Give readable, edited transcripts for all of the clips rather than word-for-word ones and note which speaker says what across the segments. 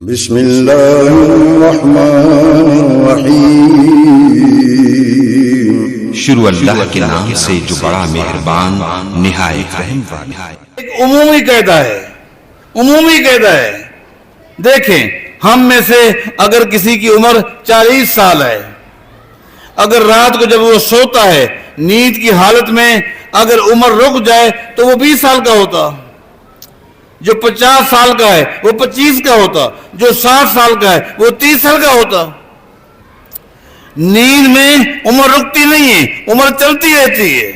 Speaker 1: بسم اللہ الرحمن الرحیم۔
Speaker 2: شروع اللہ کے نام سے جو بڑا مہربان نہایت رحم والا ہے۔
Speaker 3: ایک عمومی قاعدہ ہے دیکھیں، ہم میں سے اگر کسی کی عمر 40 سال ہے، اگر رات کو جب وہ سوتا ہے نیند کی حالت میں اگر عمر رک جائے تو وہ 20 سال کا ہوتا، جو 50 سال کا ہے وہ 25 کا ہوتا، جو 60 سال کا ہے وہ 30 سال کا ہوتا۔ نیند میں عمر رکتی نہیں ہے، عمر چلتی رہتی ہے۔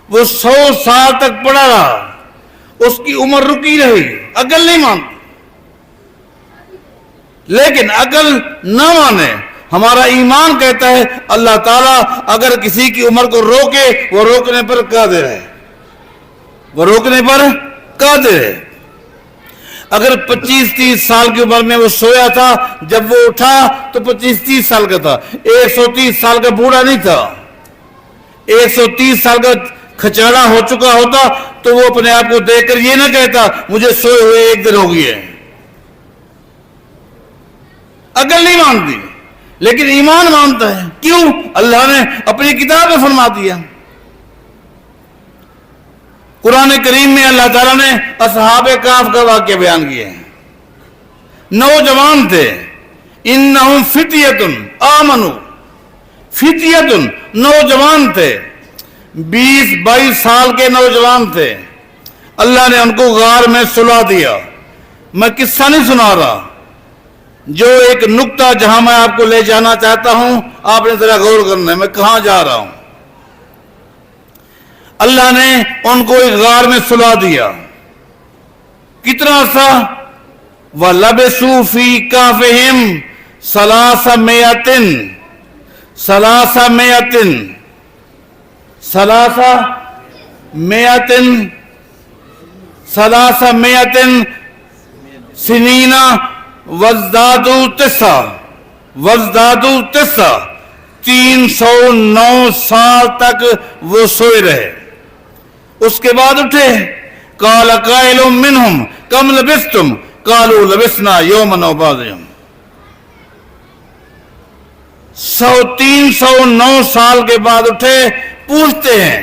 Speaker 3: وہ 100 سال تک پڑا رہا، اس کی عمر رکی رہی، عقل نہیں مانتی۔ لیکن عقل نہ مانے، ہمارا ایمان کہتا ہے اللہ تعالیٰ اگر کسی کی عمر کو روکے وہ روکنے پر قادر ہے، اگر 25-30 سال کی عمر میں وہ سویا تھا، جب وہ اٹھا تو 25-30 سال کا تھا، 130 سال کا بوڑھا نہیں تھا۔ 130 سال کا کھچاڑا ہو چکا ہوتا تو وہ اپنے آپ کو دیکھ کر یہ نہ کہتا مجھے سوئے ہوئے 1 دن ہو گئی ہے۔ عقل نہیں مانتی لیکن ایمان مانتا ہے۔ کیوں؟ اللہ نے اپنی کتاب میں فرما دیا۔ قرآن کریم میں اللہ تعالیٰ نے اصحاب کہف کا واقعہ بیان کیا ہے۔ نوجوان تھے، انہم فتیۃ آمنوا، فتیۃ نوجوان تھے، 20-22 سال کے نوجوان تھے۔ اللہ نے ان کو غار میں سلا دیا۔ میں قصہ نہیں سنا رہا، جو ایک نقطہ جہاں میں آپ کو لے جانا چاہتا ہوں آپ نے ذرا غور کرنا ہے میں کہاں جا رہا ہوں۔ اللہ نے ان کو ایک غار میں سلا دیا۔ کتنا عرصہ؟ وَلَبِثُوا فِي كَهْفِهِمْ ثَلَاثَمِائَةٍ سِنِينَ وَازْدَادُوا تِسْعًا، 309 سال تک وہ سوئے رہے۔ اس کے بعد اٹھے، قَالَ قَائِلٌ مِّنْهُمْ كَمْ لَبِثْتُمْ قَالُوا لَبِثْنَا يَوْمًا أَوْ بَعْضَ يَوْمٍ۔ 309 سال کے بعد اٹھے، پوچھتے ہیں،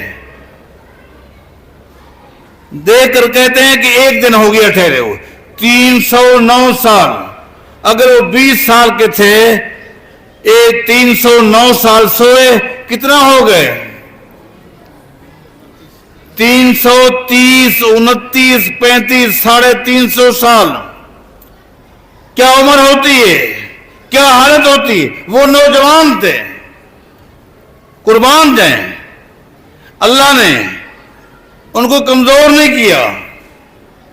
Speaker 3: دیکھ کر کہتے ہیں کہ 1 دن ہو گیا ٹھہرے ہو۔ 309 سال، اگر وہ 20 سال کے تھے 309 سال سوئے کتنا ہو گئے؟ 330 29 35 350 سال۔ کیا عمر ہوتی ہے، کیا حالت ہوتی ہے؟ وہ نوجوان تھے، قربان جائیں۔ اللہ نے ان کو کمزور نہیں کیا،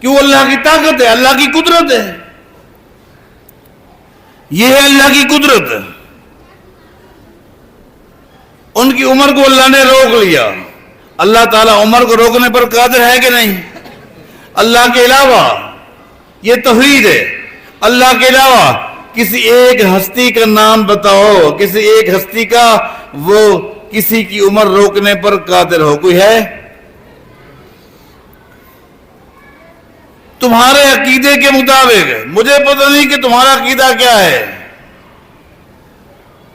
Speaker 3: کیوں؟ اللہ کی طاقت ہے، اللہ کی قدرت ہے، یہ ہے اللہ کی قدرت۔ ان کی عمر کو اللہ نے روک لیا۔ اللہ تعالیٰ عمر کو روکنے پر قادر ہے کہ نہیں؟ اللہ کے علاوہ، یہ توحید ہے، اللہ کے علاوہ کسی ایک ہستی کا نام بتاؤ، کسی ایک ہستی کا وہ کسی کی عمر روکنے پر قادر ہو، کوئی ہے؟ تمہارے عقیدے کے مطابق، مجھے پتہ نہیں کہ تمہارا عقیدہ کیا ہے،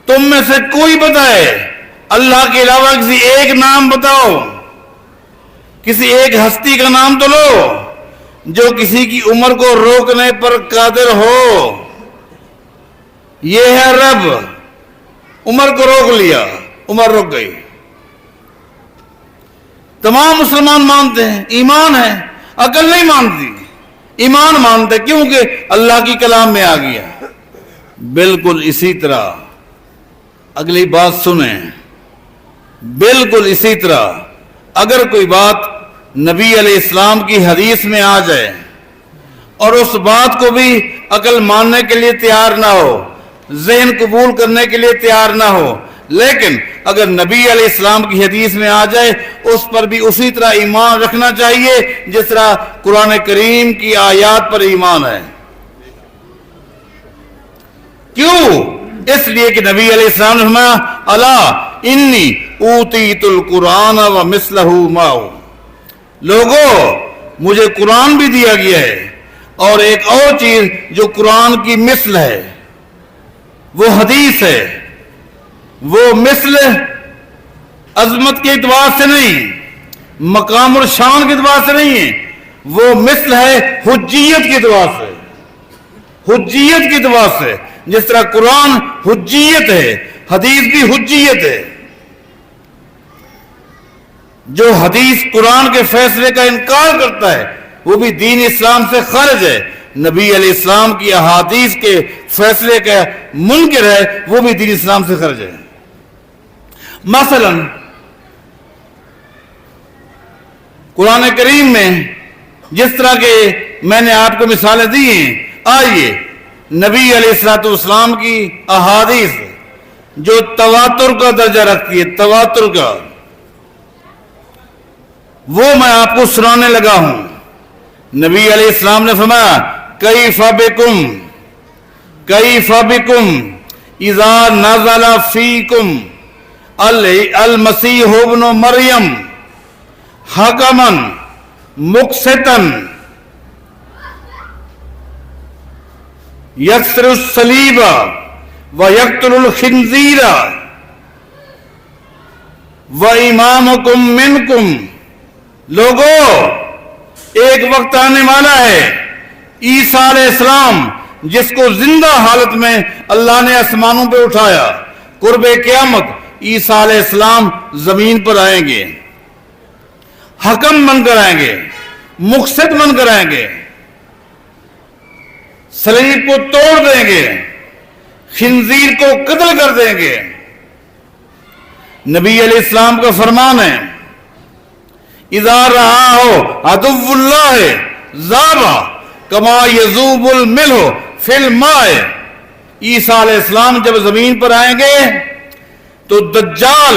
Speaker 3: تم میں سے کوئی بتائے اللہ کے علاوہ کسی ایک نام بتاؤ، کسی ایک ہستی کا نام تو لو جو کسی کی عمر کو روکنے پر قادر ہو۔ یہ ہے رب، عمر کو روک لیا، عمر رک گئی۔ تمام مسلمان مانتے ہیں، ایمان ہے، عقل نہیں مانتی، ایمان مانتے، کیونکہ اللہ کی کلام میں آ گیا۔ بالکل اسی طرح اگلی بات سنیں، بالکل اسی طرح اگر کوئی بات نبی علیہ السلام کی حدیث میں آ جائے اور اس بات کو بھی عقل ماننے کے لیے تیار نہ ہو، ذہن قبول کرنے کے لیے تیار نہ ہو، لیکن اگر نبی علیہ السلام کی حدیث میں آ جائے اس پر بھی اسی طرح ایمان رکھنا چاہیے جس طرح قرآن کریم کی آیات پر ایمان ہے۔ کیوں؟ اس لیے کہ نبی علیہ السلام نے فرمایا الا انی اوتیت القرآن ومثلہ معہ، لوگوں مجھے قرآن بھی دیا گیا ہے اور ایک اور چیز جو قرآن کی مثل ہے وہ حدیث ہے. وہ مثل عظمت کے اعتبار سے نہیں, مقام اور شان کے اعتبار سے نہیں ہے, وہ مثل ہے حجیت کے اعتبار سے. حجیت کے اعتبار سے جس طرح قرآن حجیت ہے, حدیث بھی حجیت ہے. جو حدیث قرآن کے فیصلے کا انکار کرتا ہے وہ بھی دین اسلام سے خارج ہے. نبی علیہ السلام کی احادیث کے فیصلے کا منکر ہے, وہ بھی دین اسلام سے خارج ہے. مثلا قرآن کریم میں جس طرح کے میں نے آپ کو مثالیں دی ہیں, آئیے نبی علیہ الصلوۃ والسلام کی احادیث جو تواتر کا درجہ رکھتی ہے, تواتر کا, وہ میں آپ کو سنانے لگا ہوں. نبی علیہ السلام نے فرمایا کیف بکم اذا نزل فیکم المسیح ابن مریم حکما مقسطا یکسر الصلیب ویقتل الخنزیر وامامکم منکم. لوگوں, ایک وقت آنے والا ہے عیسیٰ علیہ السلام جس کو زندہ حالت میں اللہ نے آسمانوں پہ اٹھایا, قرب قیامت عیسیٰ علیہ السلام زمین پر آئیں گے, حکم بن کر آئیں گے, مقسط بن کر آئیں گے, صلیب کو توڑ دیں گے, خنزیر کو قتل کر دیں گے. نبی علیہ السلام کا فرمان ہے اذا رآہ عدو اللہ ذابا کما یذوب الملح فی الماء. عیسیٰ علیہ السلام جب زمین پر آئیں گے تو دجال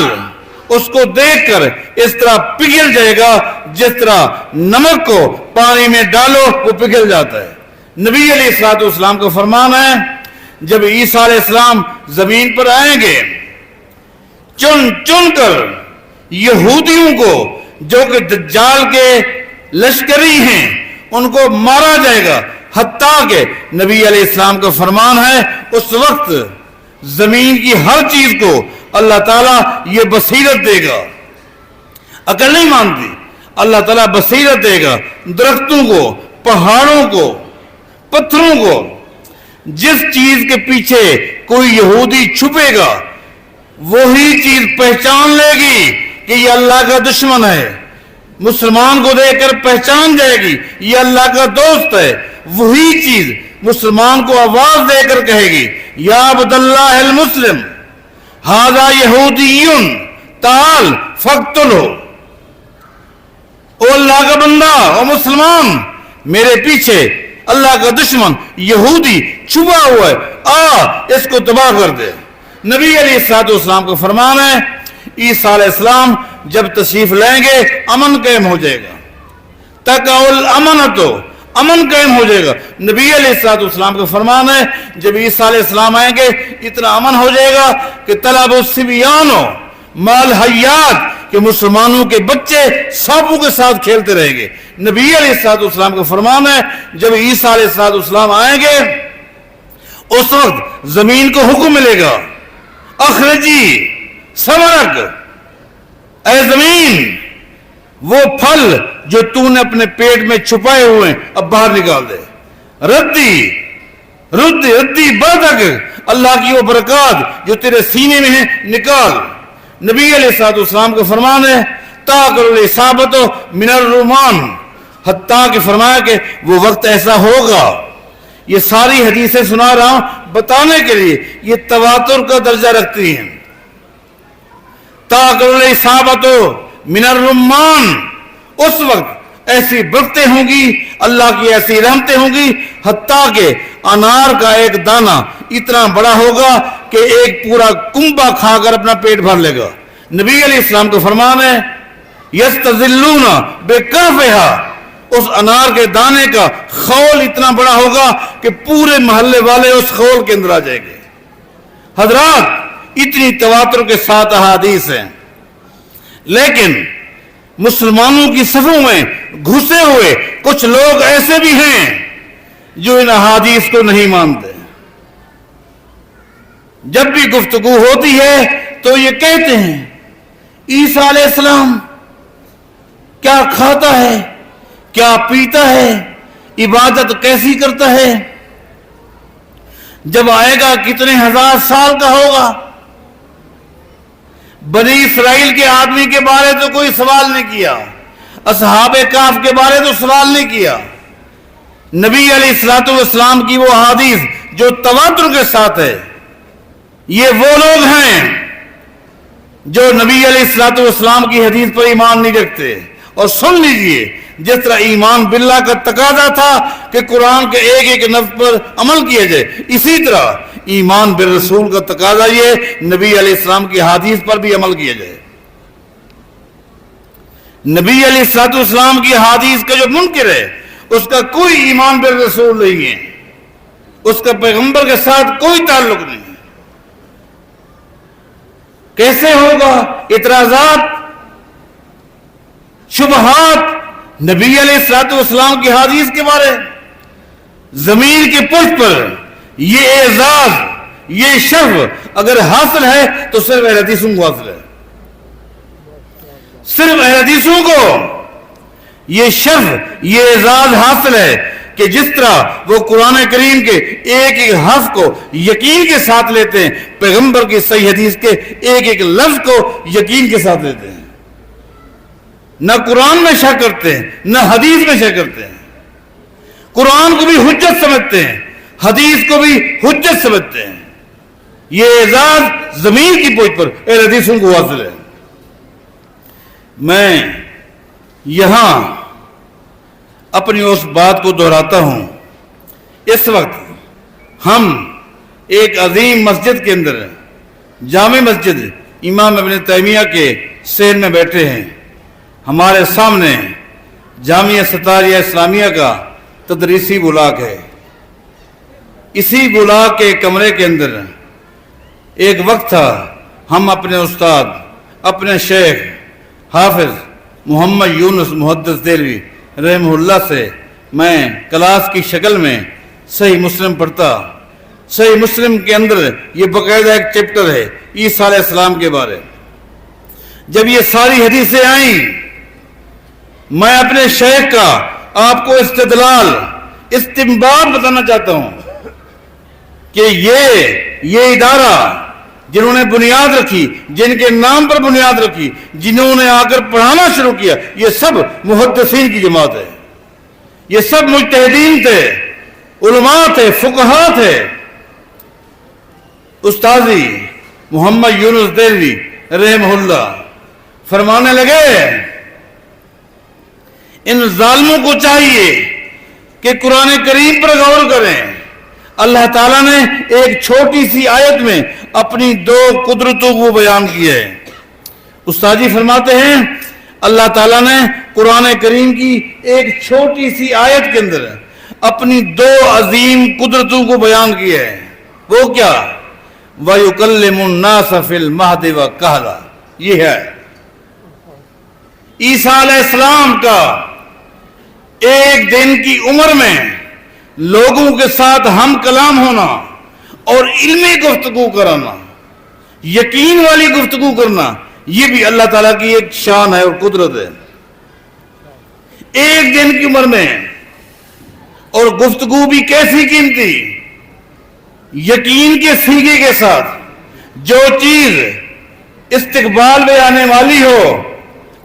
Speaker 3: اس کو دیکھ کر اس طرح پگھل جائے گا جس طرح نمک کو پانی میں ڈالو وہ پگھل جاتا ہے. نبی علیہ الصلوۃ والسلام کا فرمان ہے جب عیسیٰ علیہ السلام زمین پر آئیں گے چن چن کر یہودیوں کو جو کہ دجال کے لشکری ہیں ان کو مارا جائے گا, حتیٰ کہ نبی علیہ السلام کا فرمان ہے اس وقت زمین کی ہر چیز کو اللہ تعالیٰ یہ بصیرت دے گا. عقل نہیں مانتی, اللہ تعالیٰ بصیرت دے گا درختوں کو, پہاڑوں کو, پتھروں کو. جس چیز کے پیچھے کوئی یہودی چھپے گا وہی چیز پہچان لے گی کہ یہ اللہ کا دشمن ہے. مسلمان کو دیکھ کر پہچان جائے گی یہ اللہ کا دوست ہے. وہی چیز مسلمان کو آواز دے کر کہے گی یا عبد اللہ المسلم ھذا یہودی تعال فاقتلہ. او اللہ کا بندہ, او مسلمان, میرے پیچھے اللہ کا دشمن یہودی چھپا ہوا ہے, آ اس کو تباہ کر دے. نبی علیہ الصلوۃ والسلام کا فرمان ہے عیسیٰ علیہ السلام جب تشریف لائیں گے امن قائم ہو جائے گا. تقول امنتو, امن قائم ہو جائے گا. نبی علیہ الصلوۃ والسلام کا فرمان ہے جب عیسیٰ علیہ السلام آئیں گے اتنا امن ہو جائے گا کہ طلب الصبیان مال حیات, کہ مسلمانوں کے بچے سانپوں کے ساتھ کھیلتے رہیں گے. نبی علیہ الصلوۃ والسلام کا فرمان ہے جب عیسیٰ علیہ الصلوۃ والسلام آئیں گے اس وقت زمین کو حکم ملے گا اخرجی ثمرک, اے زمین وہ پھل جو تو نے اپنے پیٹ میں چھپائے ہوئے ہیں اب باہر نکال دے. ردی بدک, اللہ کی وہ برکات جو تیرے سینے میں ہیں نکال. نبی علیہ الصلوۃ والسلام کا فرمان ہے تاکل الاصابۃ من الرومان, حتیٰ کہ فرمایا کہ وہ وقت ایسا ہوگا. یہ ساری حدیثیں سنا رہا ہوں بتانے کے لیے یہ تواتر کا درجہ رکھتی ہیں. تاکل الاصابۃ من الرمان, اس وقت ایسی برکتیں ہوں گی, اللہ کی ایسی رحمتیں ہوں گی حتیٰ کہ انار کا ایک دانہ اتنا بڑا ہوگا کہ ایک پورا کنبا کھا کر اپنا پیٹ بھر لے گا. نبی علیہ السلام کا فرمان ہے یستظلون بکہفہا, اس انار کے دانے کا خول اتنا بڑا ہوگا کہ پورے محلے والے اس خول کے اندر آ جائیں گے. حضرات اتنی تواتر کے ساتھ احادیث ہیں, لیکن مسلمانوں کی صفوں میں گھسے ہوئے کچھ لوگ ایسے بھی ہیں جو ان احادیث کو نہیں مانتے. جب بھی گفتگو ہوتی ہے تو یہ کہتے ہیں عیسیٰ علیہ السلام کیا کھاتا ہے, کیا پیتا ہے, عبادت کیسی کرتا ہے, جب آئے گا کتنے ہزار سال کا ہوگا. بنی اسرائیل کے آدمی کے بارے تو کوئی سوال نہیں کیا, اصحاب کہف کے بارے تو سوال نہیں کیا. نبی علیہ الصلوۃ والسلام کی وہ حدیث جو تواتر کے ساتھ ہے, یہ وہ لوگ ہیں جو نبی علیہ الصلوۃ والسلام کی حدیث پر ایمان نہیں رکھتے. اور سن لیجئے, جس طرح ایمان باللہ کا تقاضا تھا کہ قرآن کے ایک ایک لفظ پر عمل کیا جائے, اسی طرح ایمان بالرسول کا تقاضا یہ نبی علیہ السلام کی حدیث پر بھی عمل کیا جائے. نبی علیہ الصلوۃ والسلام کی حدیث کا جو منکر ہے اس کا کوئی ایمان بالرسول نہیں ہے, اس کا پیغمبر کے ساتھ کوئی تعلق نہیں ہے. کیسے ہوگا؟ اعتراضات, شبہات نبی علیہ الصلوۃ والسلام کی حدیث کے بارے. زمین کے پشت پر یہ اعزاز, یہ شرف اگر حاصل ہے تو صرف اہل حدیثوں کو حاصل ہے. صرف اہل حدیثوں کو یہ شرف, یہ اعزاز حاصل ہے کہ جس طرح وہ قرآن کریم کے ایک ایک حرف کو یقین کے ساتھ لیتے ہیں, پیغمبر کی صحیح حدیث کے ایک ایک لفظ کو یقین کے ساتھ لیتے ہیں. نہ قرآن میں شک کرتے ہیں, نہ حدیث میں شک کرتے ہیں. قرآن کو بھی حجت سمجھتے ہیں, حدیث کو بھی حجت سمجھتے ہیں. یہ اعزاز زمین کی پوچھ پر اہل حدیثوں کو حاصل ہے. میں یہاں اپنی اس بات کو دہراتا ہوں, اس وقت ہم ایک عظیم مسجد کے اندر, جامع مسجد امام ابن تیمیہ کے سین میں بیٹھے ہیں. ہمارے سامنے جامعہ ستاریہ اسلامیہ کا تدریسی بلاک ہے. اسی بلاک کے کمرے کے اندر ایک وقت تھا ہم اپنے استاد, اپنے شیخ حافظ محمد یونس محدث دہلوی رحمہ اللہ سے میں کلاس کی شکل میں صحیح مسلم پڑھتا. صحیح مسلم کے اندر یہ باقاعدہ ایک چیپٹر ہے عیسیٰ علیہ السلام کے بارے. جب یہ ساری حدیثیں آئیں, میں اپنے شیخ کا آپ کو استدلال, استنباط بتانا چاہتا ہوں کہ یہ ادارہ جنہوں نے بنیاد رکھی, جن کے نام پر بنیاد رکھی, جنہوں نے آ کر پڑھانا شروع کیا, یہ سب محدثین کی جماعت ہے. یہ سب مجتہدین تھے, علماء تھے, فقہاء تھے. استاذی محمد یونس دہلوی رحمہ اللہ فرمانے لگے, ان ظالموں کو چاہیے کہ قرآن کریم پر غور کریں. اللہ تعالیٰ نے ایک چھوٹی سی آیت میں اپنی دو قدرتوں کو بیان کیا ہے. استاد جی فرماتے ہیں اللہ تعالیٰ نے قرآن کریم کی ایک چھوٹی سی آیت کے اندر اپنی دو عظیم قدرتوں کو بیان کیا ہے. وہ کیا؟ وَيُكَلِّمُ النَّاسَ فِي الْمَهْدِ وَكَهْلًا. یہ ہے عیسیٰ علیہ السلام کا ایک دن کی عمر میں لوگوں کے ساتھ ہم کلام ہونا اور علمی گفتگو کرانا, یقین والی گفتگو کرنا, یہ بھی اللہ تعالیٰ کی ایک شان ہے اور قدرت ہے. ایک دن کی عمر میں, اور گفتگو بھی کیسی قیمتی, یقین کے سیگے کے ساتھ. جو چیز استقبال میں آنے والی ہو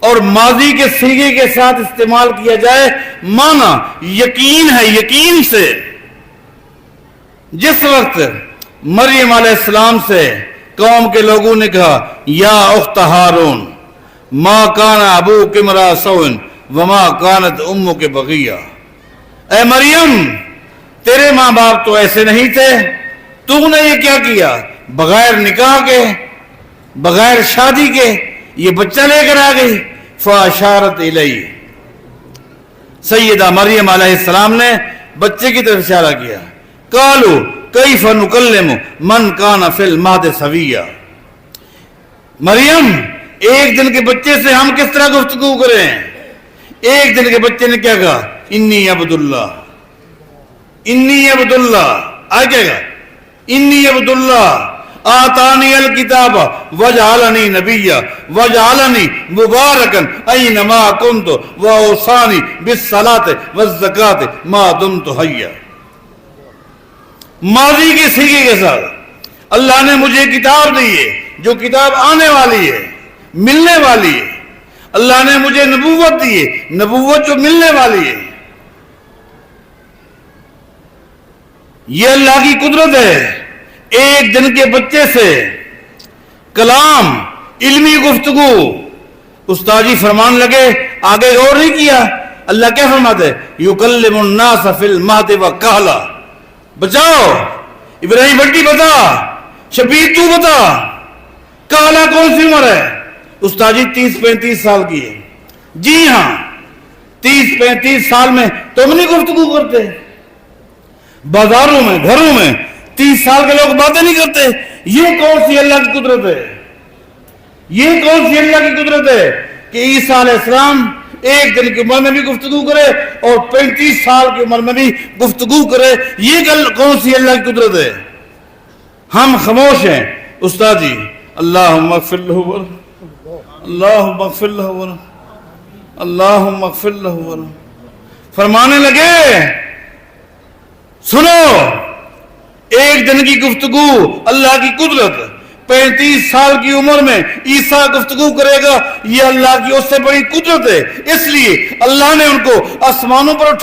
Speaker 3: اور ماضی کے سیگے کے ساتھ استعمال کیا جائے, مانا یقین ہے, یقین سے. جس وقت مریم علیہ السلام سے قوم کے لوگوں نے کہا یا اخت ہارون ما کان ابوک امرأ سوء وما کانت امک بغیہ, اے مریم تیرے ماں باپ تو ایسے نہیں تھے, تو نے یہ کیا کیا؟ بغیر نکاح کے, بغیر شادی کے یہ بچہ لے کر آ گئی. فاشارت الیہ, سیدہ مریم علیہ السلام نے بچے کی طرف اشارہ کیا. قالوا کیف نکلم من کان فی المہد صبیا. مریم ایک دن کے بچے سے ہم کس طرح گفتگو کریں؟ ایک دن کے بچے نے کیا کہا؟ انی عبد اللہ, انی عبداللہ آگے گا انی عبداللہ آتانی الکتاب وجعلنی نبیا وجعلنی مبارکا اینما کنت واوصانی بالصلاۃ والزکاۃ ما دمت حیا. ماضی کے صیغے کے ساتھ اللہ نے مجھے کتاب دی ہے جو کتاب آنے والی ہے، ملنے والی ہے. اللہ نے مجھے نبوت دی ہے، نبوت جو ملنے والی ہے. یہ اللہ کی قدرت ہے. ایک دن کے بچے سے کلام، علمی گفتگو. استاد جی فرمان لگے، آگے غور نہیں کیا. اللہ کیا فرماتے ہیں؟ یکلم الناس فی المہد وکہلا. بچاؤ ابراہیم بھٹی بتا، شبیر تو بتا، کہلا کون سی عمر ہے؟ استاد جی 30-35 سال کی ہے. جی ہاں 30-35 سال میں تم نہیں گفتگو کرتے؟ بازاروں میں، گھروں میں 30 سال کے لوگ باتیں نہیں کرتے. یہ کون سی اللہ کی قدرت ہے؟ یہ کون سی اللہ کی قدرت ہے کہ عیسیٰ علیہ السلام ایک دن کی عمر میں بھی گفتگو کرے اور 35 سال کی عمر میں بھی گفتگو کرے؟ یہ کون سی اللہ کی قدرت ہے؟ ہم خاموش ہیں. استاد جی اللہم اغفر لہ ورحمہ، اللہم اغفر لہ ورحمہ، اللہم اغفر لہ ورحمہ. فرمانے لگے سنو، ایک دن کی گفتگو اللہ کی قدرت. 35 سال کی عمر میں عیسیٰ گفتگو کرے گا، یہ اللہ کی اس سے بڑی قدرت ہے. اس لیے اللہ نے ان کو آسمانوں پر